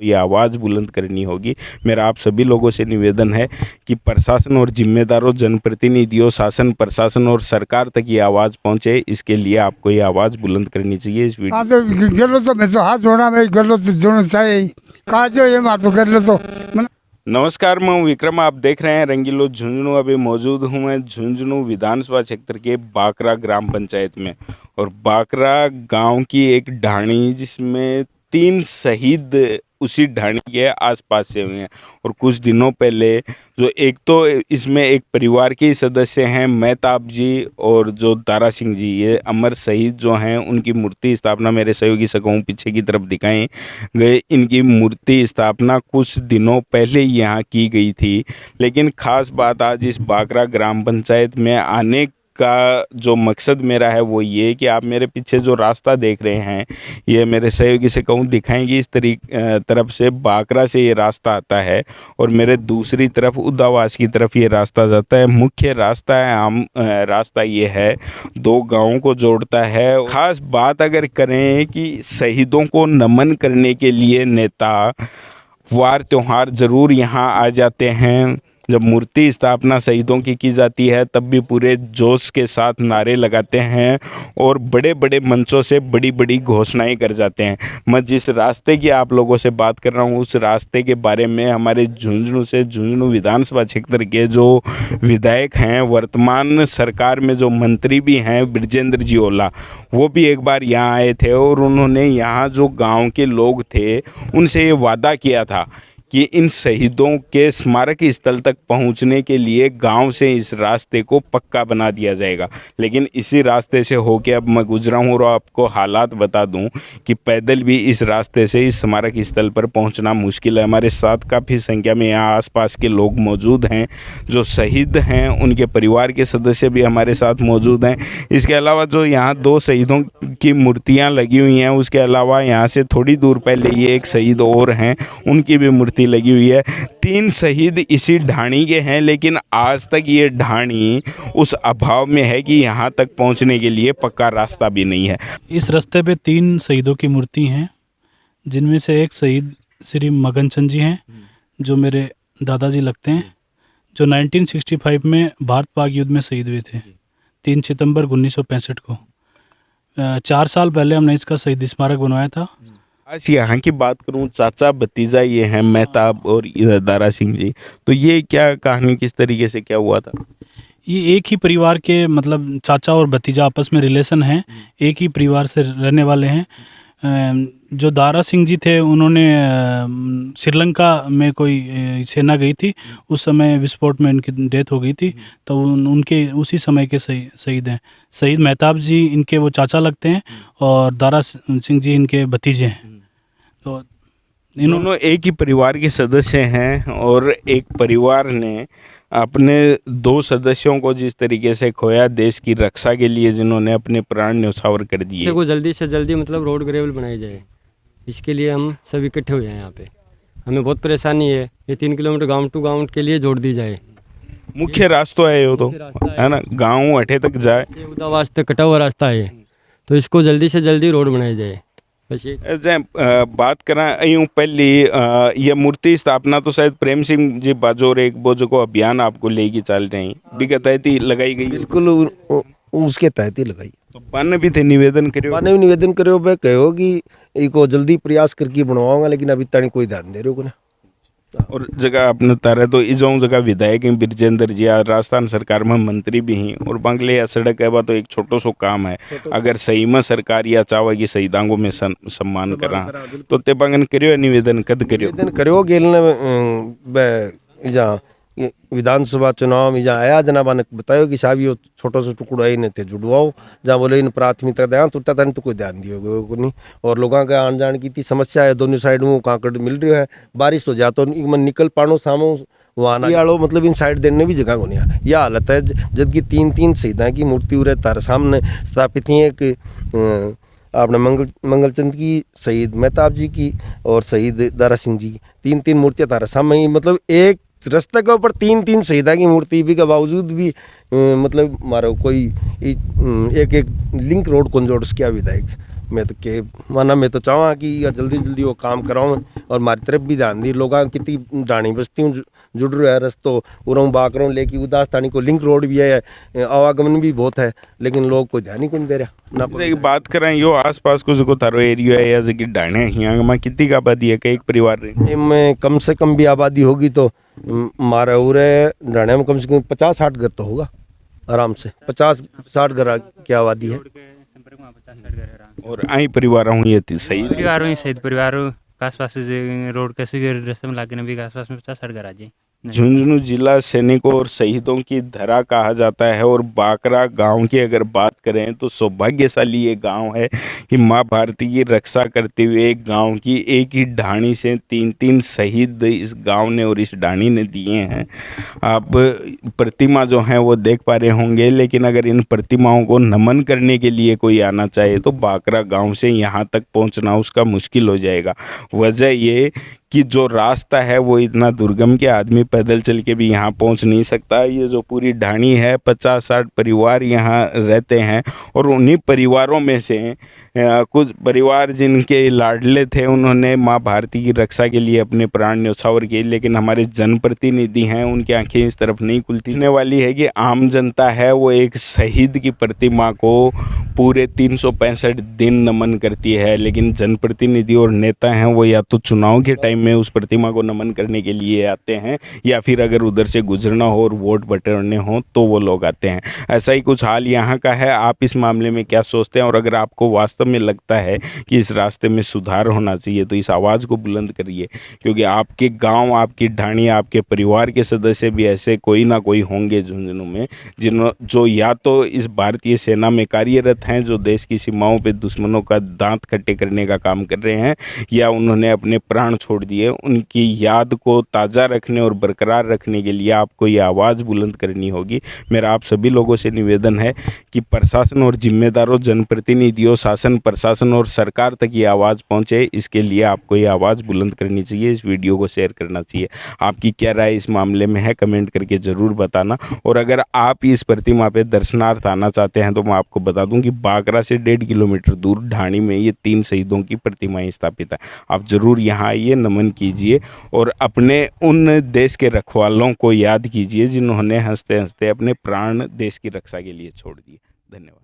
ये आवाज़ बुलंद करनी होगी। मेरा आप सभी लोगों से निवेदन है कि प्रशासन और जिम्मेदारों, जनप्रतिनिधियों, शासन, प्रशासन और सरकार तक ये आवाज़ पहुंचे, इसके लिए आपको ये आवाज़ बुलंद करनी चाहिए। इस वीडियो तो गलो तो मैं तो हाथ जोड़ा भाई, गलो तो जोड़ना चाहिए, कहा जो ये मार तो कर लो तो नमस्कार, मैं हूं विक्रम। आप देख रहे हैं रंगीलो झुंझुनू। अभी मौजूद हूं मैं झुंझुनू विधानसभा क्षेत्र के बाकरा ग्राम पंचायत में, और बाकरा गांव की एक ढाणी जिसमें 3 शहीद उसी ढाणी के आसपास से हुए हैं। और कुछ दिनों पहले जो एक तो इसमें एक परिवार के सदस्य हैं मेहताब जी और जो दारा सिंह जी, ये अमर शहीद जो हैं, उनकी मूर्ति स्थापना मेरे सहयोगी सगाओं पीछे की तरफ दिखाएं गए। इनकी मूर्ति स्थापना कुछ दिनों पहले यहाँ की गई थी। लेकिन खास बात आज इस बाकरा ग्राम पंचायत में आने का जो मकसद मेरा है वो ये कि आप मेरे पीछे जो रास्ता देख रहे हैं, ये मेरे सहयोगी से कहूँ दिखाएंगे। इस तरफ से बाकरा से ये रास्ता आता है और मेरे दूसरी तरफ उदावास की तरफ ये रास्ता जाता है। मुख्य रास्ता है, आम रास्ता ये है, 2 गांवों को जोड़ता है। खास बात अगर करें कि शहीदों को नमन करने के लिए नेता वार त्योहार ज़रूर यहाँ आ जाते हैं। जब मूर्ति स्थापना शहीदों की जाती है तब भी पूरे जोश के साथ नारे लगाते हैं और बड़े बड़े मंचों से बड़ी बड़ी घोषणाएं कर जाते हैं। मैं जिस रास्ते की आप लोगों से बात कर रहा हूँ, उस रास्ते के बारे में हमारे झुंझुनू से, झुंझुनू विधानसभा क्षेत्र के जो विधायक हैं, वर्तमान सरकार में जो मंत्री भी हैं, ब्रजेंद्र जी ओला, वो भी एक बार यहाँ आए थे और उन्होंने यहाँ जो गाँव के लोग थे उनसे ये वादा किया था कि इन शहीदों के स्मारक स्थल तक पहुंचने के लिए गांव से इस रास्ते को पक्का बना दिया जाएगा। लेकिन इसी रास्ते से होके अब मैं गुजरा हूं और आपको हालात बता दूं कि पैदल भी इस रास्ते से इस स्मारक स्थल पर पहुंचना मुश्किल है। हमारे साथ काफ़ी संख्या में यहाँ आसपास के लोग मौजूद हैं, जो शहीद हैं, उनके परिवार के सदस्य भी हमारे साथ मौजूद हैं। इसके अलावा जो यहाँ 2 शहीदों की मूर्तियाँ लगी हुई हैं, उसके अलावा यहाँ से थोड़ी दूर पहले ये एक शहीद और हैं, उनकी भी मूर्ति लगी हुई है। 3 शहीद इसी ढाणी के हैं, लेकिन आज तक ये ढाणी उस अभाव में है कि यहाँ तक पहुँचने के लिए पक्का रास्ता भी नहीं है। इस रास्ते पे 3 शहीदों की मूर्ति हैं, जिनमें से एक शहीद श्री मगनचंद जी हैं, जो मेरे दादाजी लगते हैं, जो 1965 में भारत पाक युद्ध में शहीद हुए थे, 3 सितंबर 1965 को। 4 साल पहले हमने इसका शहीद स्मारक बनवाया था। आज यहाँ की बात करूँ, चाचा भतीजा ये हैं मेहताब और दारा सिंह जी, तो ये क्या कहानी, किस तरीके से क्या हुआ था? ये एक ही परिवार के, मतलब चाचा और भतीजा आपस में रिलेशन हैं, एक ही परिवार से रहने वाले हैं। जो दारा सिंह जी थे, उन्होंने श्रीलंका में कोई सेना गई थी, उस समय विस्फोट में उनकी डेथ हो गई थी, तो उनके उसी समय के शहीद हैं। शहीद मेहताब जी इनके वो चाचा लगते हैं और दारा सिंह जी इनके भतीजे हैं। तो इन्होंने एक ही परिवार के सदस्य हैं और एक परिवार ने अपने 2 सदस्यों को जिस तरीके से खोया, देश की रक्षा के लिए जिन्होंने अपने प्राण न्यौछावर कर दिए। देखो, जल्दी से जल्दी मतलब रोड ग्रेवल बनाई जाए, इसके लिए हम सब इकट्ठे हुए हैं यहाँ पे। हमें बहुत परेशानी है, ये 3 किलोमीटर गांव टू गांव के लिए जोड़ दी जाए। मुख्य रास्ता है वो, तो है ना, गाँव अठे तक जाए, उदावास तक कटा हुआ रास्ता है, तो इसको जल्दी से जल्दी रोड बनाई जाए। बस ये बात करा यूँ पहली ये मूर्ति स्थापना तो शायद प्रेम सिंह जी बाजोर एक बोझ को अभियान आपको लेगी चल रही विगत लगाई गई, बिल्कुल उसके तहत ही लगाई। तो पाने भी थे निवेदन करो, पाने भी निवेदन करो, मैं कहो कि इको जल्दी प्रयास करके बनवाऊंगा, लेकिन अभी तक कोई ध्यान दे रहे हो ना। और जगह अपने तारे तो इजों जगह विधायक हैं ब्रजेंद्र जी, राजस्थान सरकार में मंत्री भी हैं, और बांग्ले या सड़क है तो एक छोटो सो काम है। अगर सही में सरकार या चाहे कि शहीदांगों में सम्मान करा तो ते बांगन करियो निवेदन कद करियो निवेदन करियो गेलने जहाँ विधानसभा चुनाव में जहाँ आया जनाबा ने बतायो कि साहब ये छोटो सा टुकड़ा ही थे जुड़वाओ, जहाँ बोले इन प्राथमिकता ध्यान टूटा था, तो कोई ध्यान दियो को नहीं। और लोगों का आन जान की थी समस्या है, दोनों साइड में कांकड़ मिल रही है, बारिश हो जाए तो निकल पानो सामो वहाँ आड़ो, मतलब इन साइड देने भी जगह को नहीं है। यह हालत है, जबकि 3 शहीदा की मूर्ति उरे तार सामने स्थापित ही एक आपने मंगलचंद की, शहीद मेहताब जी की और शहीद दारा सिंह जी की 3 मूर्तियाँ तारा सामने ही, मतलब एक रास्ते के ऊपर 3 शहीदा की मूर्ति भी के बावजूद भी मतलब मारो कोई एक लिंक रोड कौन जोड़ क्या विधायक मैं तो के माना मैं तो चाहूँ कि ये जल्दी जल्दी वो काम कराऊँ और हमारी तरफ भी ध्यान दी। लोग कितनी डाणी बस्ती जुड़ रहे हैं रस्तों उरऊ बाकरों लेके उदास थानी को लिंक रोड भी है, आवागमन भी बहुत है, लेकिन लोग कोई ध्यान ही कौन दे रहा ना। जैसे कि बात करें यो आसपास को जो थारो एरिया है या जो डाणे यहाँ में कितनी का आबादी है, कई परिवार रहे में कम से कम भी आबादी होगी तो मारा उरे डाणे में कम से कम 50-60 घर तो होगा आराम से। 50-60 घर की आबादी है। और आई परिवार हूँ ये सही परिवारों ही सहित परिवारों आसपास रोड कैसे रस्म लागे भी आसपास में 50-60 घर आ जाए। झुंझुनू जिला सैनिकों और शहीदों की धरा कहा जाता है और बाकरा गांव की अगर बात करें तो सौभाग्यशाली ये गांव है कि मां भारती की रक्षा करते हुए एक गांव की एक ही ढाणी से 3-3 शहीद इस गांव ने और इस ढाणी ने दिए हैं। आप प्रतिमा जो है वो देख पा रहे होंगे, लेकिन अगर इन प्रतिमाओं को नमन करने के लिए कोई आना चाहे तो बाकरा गांव से यहाँ तक पहुँचना उसका मुश्किल हो जाएगा। वजह ये कि जो रास्ता है वो इतना दुर्गम के आदमी पैदल चल के भी यहाँ पहुँच नहीं सकता। ये जो पूरी ढाणी है 50-60 परिवार यहाँ रहते हैं और उन्हीं परिवारों में से कुछ परिवार जिनके लाडले थे उन्होंने माँ भारती की रक्षा के लिए अपने प्राण न्यौछावर किए, लेकिन हमारे जनप्रतिनिधि हैं उनकी आंखें इस तरफ नहीं खुलती वाली है कि आम जनता है वो एक शहीद की प्रतिमा को पूरे 365 दिन नमन करती है, लेकिन जनप्रतिनिधि और नेता हैं वो या तो चुनाव के टाइम में उस प्रतिमा को नमन करने के लिए आते हैं या फिर अगर उधर से गुजरना हो और वोट बटोरने हो तो वो लोग आते हैं। ऐसा ही कुछ हाल यहाँ का है। आप इस मामले में क्या सोचते हैं और अगर आपको वास्तव में लगता है कि इस रास्ते में सुधार होना चाहिए तो इस आवाज़ को बुलंद करिए, क्योंकि आपके गाँव, आपकी ढाणी, आपके परिवार के सदस्य भी ऐसे कोई ना कोई होंगे झुंझुनू में जो या तो इस भारतीय सेना में कार्यरत हैं, जो देश की सीमाओं पे दुश्मनों का दांत खट्टे करने का काम कर रहे हैं, या उन्होंने अपने प्राण छोड़ दिए। उनकी याद को ताज़ा रखने और बरकरार रखने के लिए आपको ये आवाज़ बुलंद करनी होगी। मेरा आप सभी लोगों से निवेदन है कि प्रशासन और जिम्मेदारों, जनप्रतिनिधियों, शासन प्रशासन और सरकार तक ये आवाज़ पहुँचे, इसके लिए आपको ये आवाज़ बुलंद करनी चाहिए। इस वीडियो को शेयर करना चाहिए। आपकी क्या राय इस मामले में है कमेंट करके ज़रूर बताना। और अगर आप इस प्रतिमा पे दर्शनार्थ आना चाहते हैं तो मैं आपको बता दूं कि बाकरा से 1.5 किलोमीटर दूर ढाणी में ये 3 शहीदों की प्रतिमाएं स्थापित है। आप ज़रूर यहाँ आइए, नमन कीजिए और अपने उन देश के रखवालों को याद कीजिए जिन्होंने हंसते हंसते अपने प्राण देश की रक्षा के लिए छोड़ दिए। धन्यवाद।